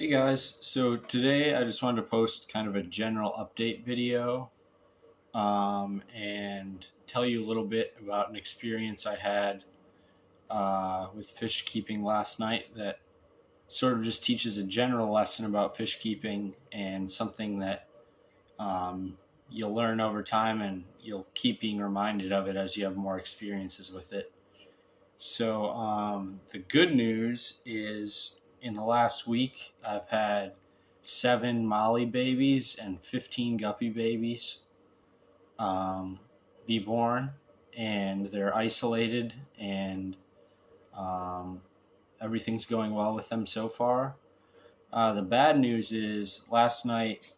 Hey guys, so today I just wanted to post kind of a general update video and tell you a little bit about an experience I had with fish keeping last night that sort of just teaches a general lesson about fish keeping and something that you'll learn over time and you'll keep being reminded of it as you have more experiences with it. So the good news is in the last week, I've had 7 Molly babies and 15 Guppy babies be born, and they're isolated, and um, everything's going well with them so far. The bad news is last night,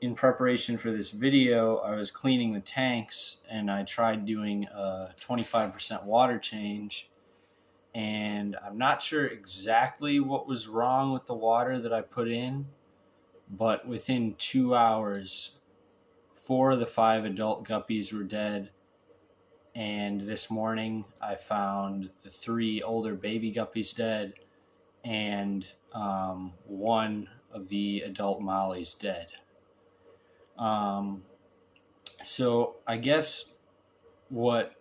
in preparation for this video, I was cleaning the tanks and I tried doing a 25% water change. And I'm not sure exactly what was wrong with the water that I put in, but within 2 hours, 4 of the 5 adult guppies were dead. And this morning, I found the 3 older baby guppies dead, and 1 of the adult mollies dead. So I guess what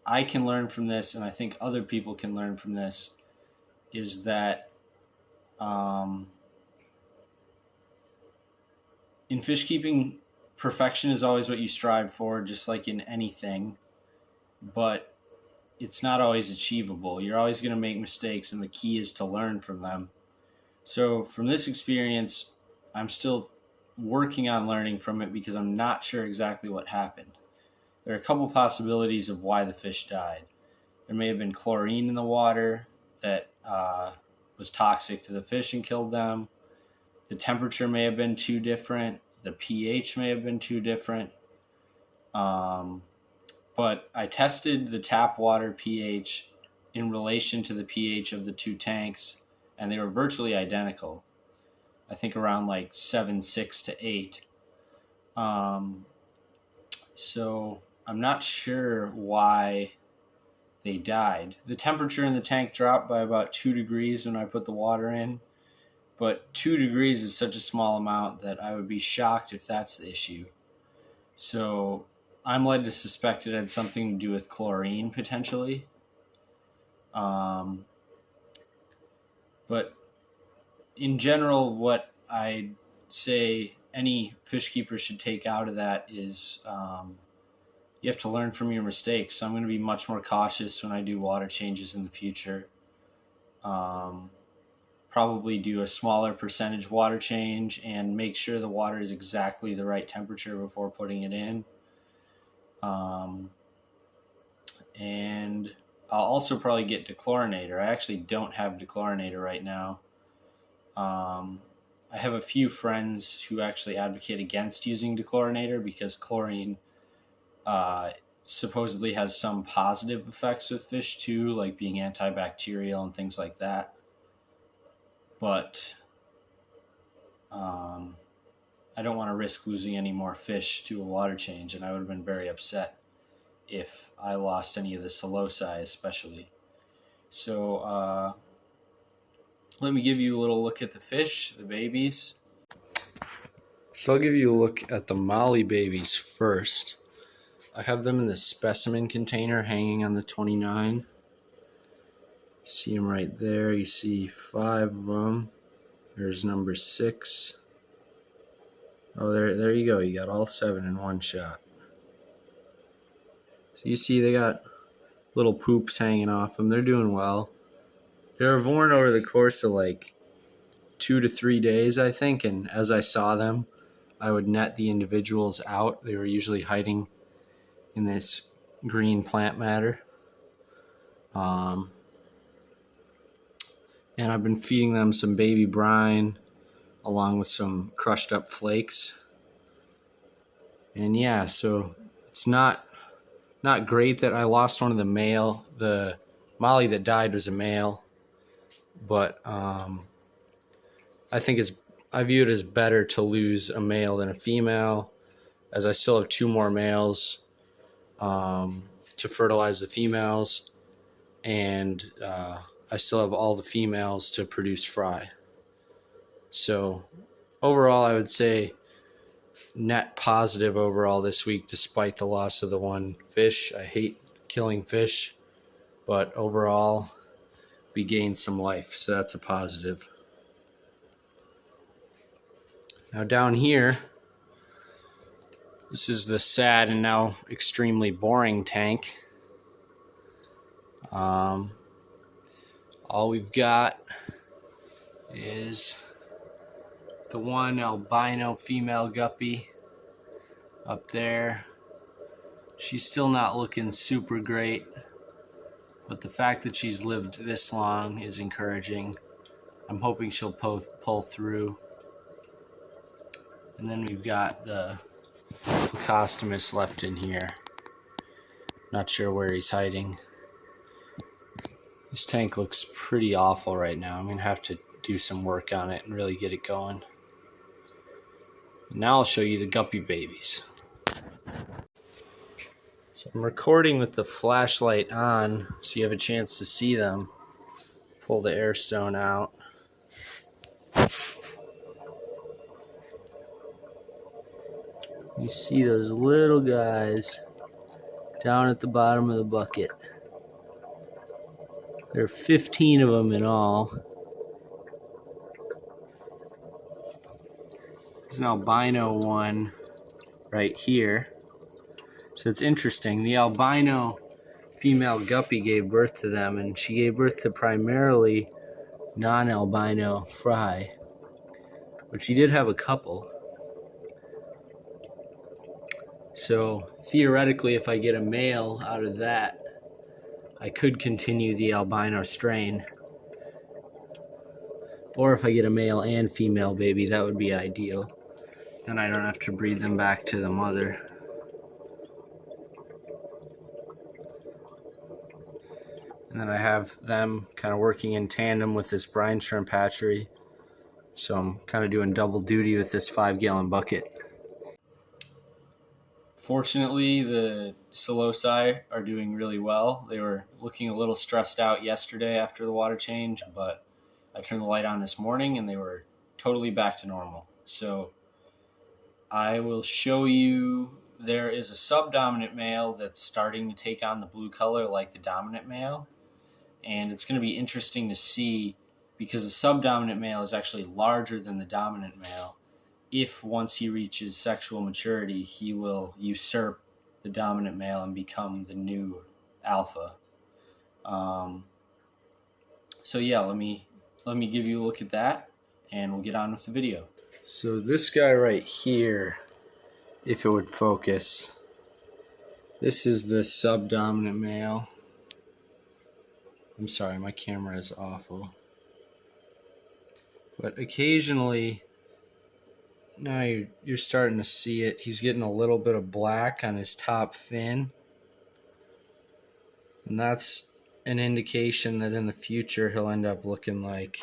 I can learn from this, and I think other people can learn from this, is that in fish keeping, perfection is always what you strive for, just like in anything, but it's not always achievable. You're always going to make mistakes, and the key is to learn from them. So from this experience, I'm still working on learning from it because I'm not sure exactly what happened. There are a couple possibilities of why the fish died. There may have been chlorine in the water that was toxic to the fish and killed them. The temperature may have been too different. The pH may have been too different. But I tested the tap water pH in relation to the pH of the 2 tanks, and they were virtually identical. I think around like 7.6 to 8. So I'm not sure why they died. The temperature in the tank dropped by about 2 degrees when I put the water in, but 2 degrees is such a small amount that I would be shocked if that's the issue. So I'm led to suspect it had something to do with chlorine potentially. But in general, what I'd say any fish keeper should take out of that is you have to learn from your mistakes. So I'm going to be much more cautious when I do water changes in the future. Probably do a smaller percentage water change and make sure the water is exactly the right temperature before putting it in. And I'll also probably get dechlorinator. I actually don't have dechlorinator right now. I have a few friends who actually advocate against using dechlorinator because chlorine supposedly has some positive effects with fish too, like being antibacterial and things like that. But I don't want to risk losing any more fish to a water change, and I would have been very upset if I lost any of the psilocybe especially. So let me give you a little look at the fish, the babies. So I'll give you a look at the molly babies first. I have them in the specimen container hanging on the 29. See them right there. You see 5 of them. There's number 6. Oh, there you go. You got all 7 in one shot. So you see they got little poops hanging off them. They're doing well. They were born over the course of like 2 to 3 days, I think. And as I saw them, I would net the individuals out. They were usually hiding in this green plant matter. And I've been feeding them some baby brine along with some crushed up flakes. And yeah, so it's not great that I lost one of the male. The molly that died was a male, but I view it as better to lose a male than a female, as I still have 2 more males to fertilize the females, and I still have all the females to produce fry. So overall, I would say net positive overall this week, despite the loss of the one fish. I hate killing fish, but overall, we gained some life, so that's a positive. Now down here, this is the sad and now extremely boring tank. All we've got is the one albino female guppy up there. She's still not looking super great, but the fact that she's lived this long is encouraging. I'm hoping she'll pull through. And then we've got the Placostomus left in here. Not sure where he's hiding. This tank looks pretty awful right now. I'm going to have to do some work on it and really get it going. Now I'll show you the guppy babies. So I'm recording with the flashlight on so you have a chance to see them. Pull the air stone out. You see those little guys down at the bottom of the bucket. There are 15 of them in all. There's an albino one right here. So it's interesting. The albino female guppy gave birth to them, and she gave birth to primarily non-albino fry. But she did have a couple. So theoretically, if I get a male out of that, I could continue the albino strain. Or if I get a male and female baby, that would be ideal. Then I don't have to breed them back to the mother. And then I have them kind of working in tandem with this brine shrimp hatchery. So I'm kind of doing double duty with this 5-gallon bucket. Fortunately, the Psiloci are doing really well. They were looking a little stressed out yesterday after the water change, but I turned the light on this morning and they were totally back to normal. So I will show you, there is a subdominant male that's starting to take on the blue color like the dominant male. And it's going to be interesting to see, because the subdominant male is actually larger than the dominant male. If once he reaches sexual maturity, he will usurp the dominant male and become the new alpha. So yeah, let me give you a look at that, and we'll get on with the video. So this guy right here, if it would focus, this is the subdominant male. I'm sorry, my camera is awful. But occasionally, now you're starting to see it. He's getting a little bit of black on his top fin. And that's an indication that in the future he'll end up looking like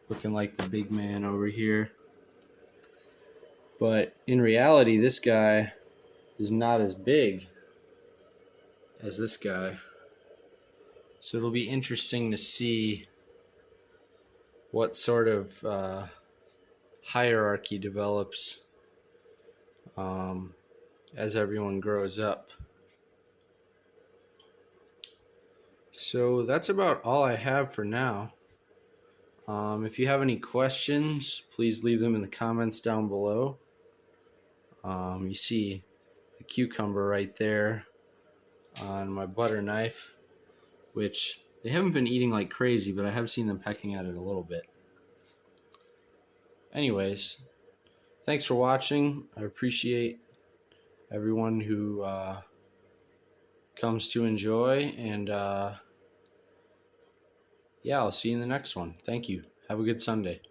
the big man over here. But in reality, this guy is not as big as this guy. So it'll be interesting to see what sort of hierarchy develops as everyone grows up. So that's about all I have for now. If you have any questions, please leave them in the comments down below. You see the cucumber right there on my butter knife, which they haven't been eating like crazy, but I have seen them pecking at it a little bit. Anyways, thanks for watching. I appreciate everyone who comes to enjoy, and yeah, I'll see you in the next one. Thank you. Have a good Sunday.